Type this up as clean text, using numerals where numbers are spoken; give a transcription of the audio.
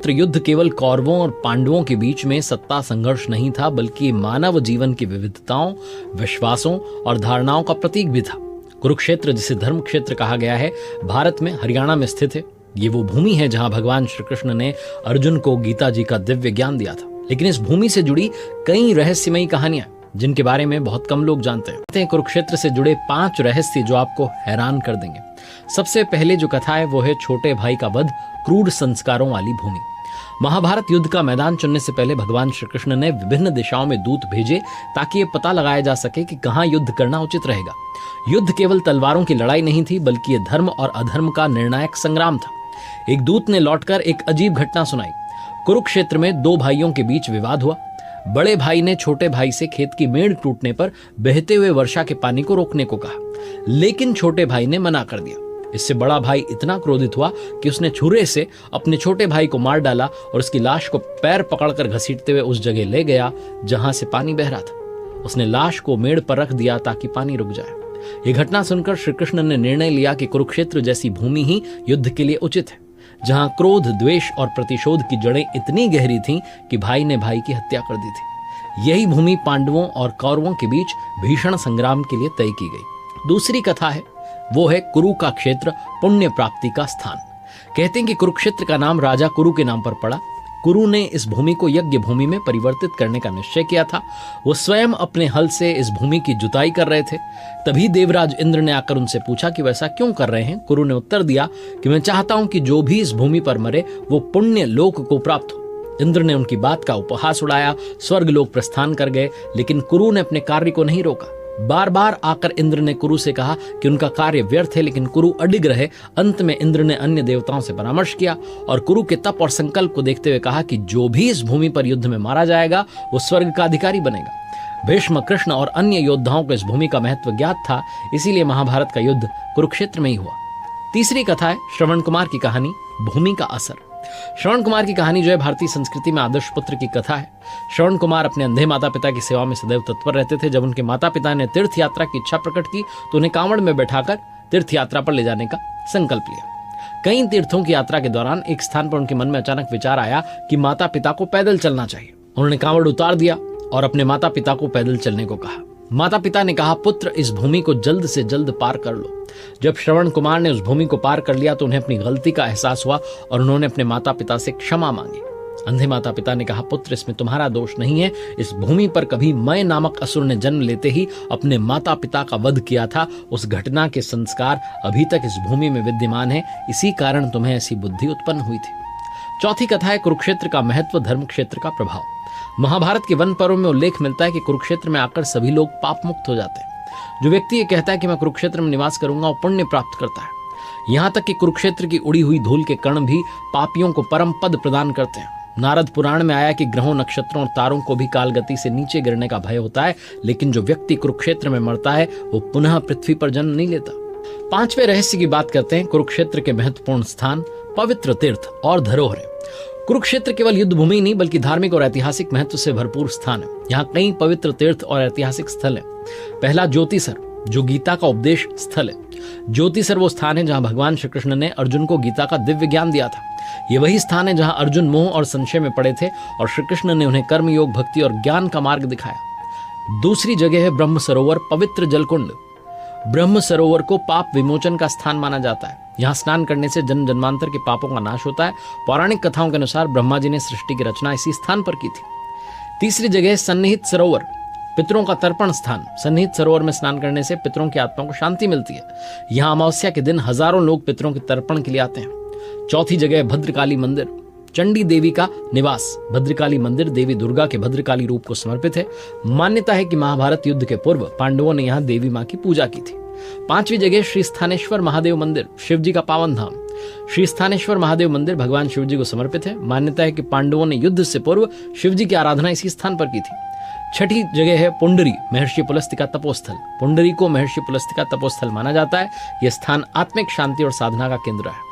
कुरुक्षेत्र युद्ध केवल कौरवों और पांडवों के बीच में सत्ता संघर्ष नहीं था, बल्कि मानव जीवन की विविधताओं, विश्वासों और धारणाओं का प्रतीक भी था। कुरुक्षेत्र, जिसे धर्म क्षेत्र कहा गया है, भारत में हरियाणा में स्थित है। ये वो भूमि है जहां भगवान श्री कृष्ण ने अर्जुन को गीता जी का दिव्य ज्ञान दिया था। लेकिन इस भूमि से जुड़ी कई रहस्यमयी कहानियां जिनके बारे में बहुत कम लोग जानते हैं। कुरुक्षेत्र से जुड़े 5 रहस्य जो आपको हैरान कर देंगे। सबसे पहले जो कथा है वो है छोटे भाई का वध, क्रूर संस्कारों वाली भूमि। महाभारत युद्ध का मैदान चुनने से पहले भगवान श्री कृष्ण ने विभिन्न दिशाओं में दूत भेजे ताकि ये पता लगाया जा सके कि कहां युद्ध करना उचित रहेगा। युद्ध केवल तलवारों की लड़ाई नहीं थी, बल्कि ये धर्म और अधर्म का निर्णायक संग्राम था। एक दूत ने लौटकर एक अजीब घटना सुनाई। कुरुक्षेत्र में 2 भाइयों के बीच विवाद हुआ। बड़े भाई ने छोटे भाई से खेत की मेड़ टूटने पर बहते हुए वर्षा के पानी को रोकने को कहा, लेकिन छोटे भाई ने मना कर दिया। इससे बड़ा भाई इतना क्रोधित हुआ कि उसने छुरे से अपने छोटे भाई को मार डाला और उसकी लाश को पैर पकड़कर घसीटते हुए उस जगह ले गया जहां से पानी बह रहा था। उसने लाश को मेड़ पर रख दिया ताकि पानी रुक जाए। यह घटना सुनकर श्री कृष्ण ने निर्णय लिया कि कुरुक्षेत्र जैसी भूमि ही युद्ध के लिए उचित है, जहां क्रोध, द्वेष और प्रतिशोध की जड़ें इतनी गहरी थीं कि भाई ने भाई की हत्या कर दी थी। यही भूमि पांडवों और कौरवों के बीच भीषण संग्राम के लिए तय की गई। दूसरी कथा है वो है कुरु का क्षेत्र, पुण्य प्राप्ति का स्थान। कहते हैं कि कुरुक्षेत्र का नाम राजा कुरु के नाम पर पड़ा। कुरु ने इस भूमि को यज्ञ भूमि में परिवर्तित करने का निश्चय किया था। वो स्वयं अपने हल से इस भूमि की जुताई कर रहे थे। तभी देवराज इंद्र ने आकर उनसे पूछा कि वैसा क्यों कर रहे हैं। कुरु ने उत्तर दिया कि मैं चाहता हूं कि जो भी इस भूमि पर मरे वो पुण्य लोक को प्राप्त हो। इंद्र ने उनकी बात का उपहास उड़ाया, स्वर्ग लोक प्रस्थान कर गए, लेकिन कुरु ने अपने कार्य को नहीं रोका। बार बार आकर इंद्र ने कुरु से कहा कि उनका कार्य व्यर्थ है, लेकिन कुरु अडिग रहे। अंत में इंद्र ने अन्य देवताओं से परामर्श किया और कुरु के तप और संकल्प को देखते हुए कहा कि जो भी इस भूमि पर युद्ध में मारा जाएगा वो स्वर्ग का अधिकारी बनेगा। भीष्म, कृष्ण और अन्य योद्धाओं को इस भूमि का महत्व ज्ञात था, इसीलिए महाभारत का युद्ध कुरुक्षेत्र में ही हुआ। तीसरी कथा है श्रवण कुमार की कहानी, भूमि का असर। श्रवण कुमार की कहानी जो है भारतीय संस्कृति में आदर्श पुत्र की कथा है। श्रवण कुमार अपने अंधे माता पिता की सेवा में सदैव तत्पर रहते थे। जब उनके माता पिता ने तीर्थ यात्रा की इच्छा प्रकट की तो उन्हें कांवड़ में बैठाकर तीर्थ यात्रा पर ले जाने का संकल्प लिया। कई तीर्थों की यात्रा के दौरान एक स्थान पर उनके मन में अचानक विचार आया कि माता पिता को पैदल चलना चाहिए। उन्होंने कांवड़ उतार दिया और अपने माता पिता को पैदल चलने को कहा। माता पिता ने कहा, पुत्र इस भूमि को जल्द से जल्द पार कर लो। जब श्रवण कुमार ने उस भूमि को पार कर लिया तो उन्हें अपनी गलती का एहसास हुआ और उन्होंने अपने माता पिता से क्षमा मांगी। अंधे माता पिता ने कहा, पुत्र इसमें तुम्हारा दोष नहीं है। इस भूमि पर कभी मैं नामक असुर ने जन्म लेते ही अपने माता पिता का वध किया था। उस घटना के संस्कार अभी तक इस भूमि में विद्यमान है, इसी कारण तुम्हें ऐसी बुद्धि उत्पन्न हुई थी। चौथी कथा है कुरुक्षेत्र का महत्व, धर्म क्षेत्र का प्रभाव। महाभारत के वन पर्व में उल्लेख मिलता है कि कुरुक्षेत्र में आकर सभी लोग पाप मुक्त हो जाते हैं। जो व्यक्ति ये कहता है कि मैं कुरुक्षेत्र में निवास करूंगा, वो पुण्य प्राप्त करता है। यहां तक कि कुरुक्षेत्र की उड़ी हुई धूल के कण भी पापियों को परम पद प्रदान करते हैं। नारद पुराण में आया कि ग्रहों, नक्षत्रों और तारों को भी कालगति से नीचे गिरने का भय होता है, लेकिन जो व्यक्ति कुरुक्षेत्र में मरता है वो पुनः पृथ्वी पर जन्म नहीं लेता। 5वें रहस्य की बात करते हैं, कुरुक्षेत्र के महत्वपूर्ण स्थान, पवित्र तीर्थ और धरोहरें। कुरुक्षेत्र केवल युद्ध भूमि नहीं बल्कि धार्मिक और ऐतिहासिक महत्व से भरपूर स्थान है। यहाँ कई पवित्र तीर्थ और ऐतिहासिक स्थल है। पहला ज्योतिसर, जो गीता का उपदेश स्थल है। ज्योतिसर वो स्थान है जहाँ भगवान श्री कृष्ण ने अर्जुन को गीता का दिव्य ज्ञान दिया था। ये वही स्थान है जहाँ अर्जुन मोह और संशय में पड़े थे और श्री कृष्ण ने उन्हें कर्म योग, भक्ति और ज्ञान का मार्ग दिखाया। दूसरी जगह है ब्रह्म सरोवर, पवित्र जलकुंड। ब्रह्म सरोवर को पाप विमोचन का स्थान माना जाता है। यहाँ स्नान करने से जन्म जन्मांतर के पापों का नाश होता है। पौराणिक कथाओं के अनुसार ब्रह्मा जी ने सृष्टि की रचना इसी स्थान पर की थी। तीसरी जगह सन्निहित सरोवर, पितरों का तर्पण स्थान। सन्निहित सरोवर में स्नान करने से पितरों की आत्मा को शांति मिलती है। यहाँ अमावस्या के दिन हजारों लोग पितरों के तर्पण के लिए आते हैं। चौथी जगह भद्रकाली मंदिर, चंडी देवी का निवास। भद्रकाली मंदिर देवी दुर्गा के भद्रकाली रूप को समर्पित है। मान्यता है कि महाभारत युद्ध के पूर्व पांडवों ने यहाँ देवी मां की पूजा की थी। 5वीं जगह श्री स्थानेश्वर महादेव मंदिर, शिव जी का पावन धाम। श्री स्थानेश्वर महादेव मंदिर भगवान शिव जी को समर्पित है। मान्यता है कि पांडवों ने युद्ध से पूर्व शिव जी की आराधना इसी स्थान पर की थी। छठी जगह है पुंडरी, महर्षि पुलस्त्य का तपोस्थल। पुंडरी को महर्षि पुलस्त्य का तपोस्थल माना जाता है। यह स्थान आत्मिक शांति और साधना का केंद्र है।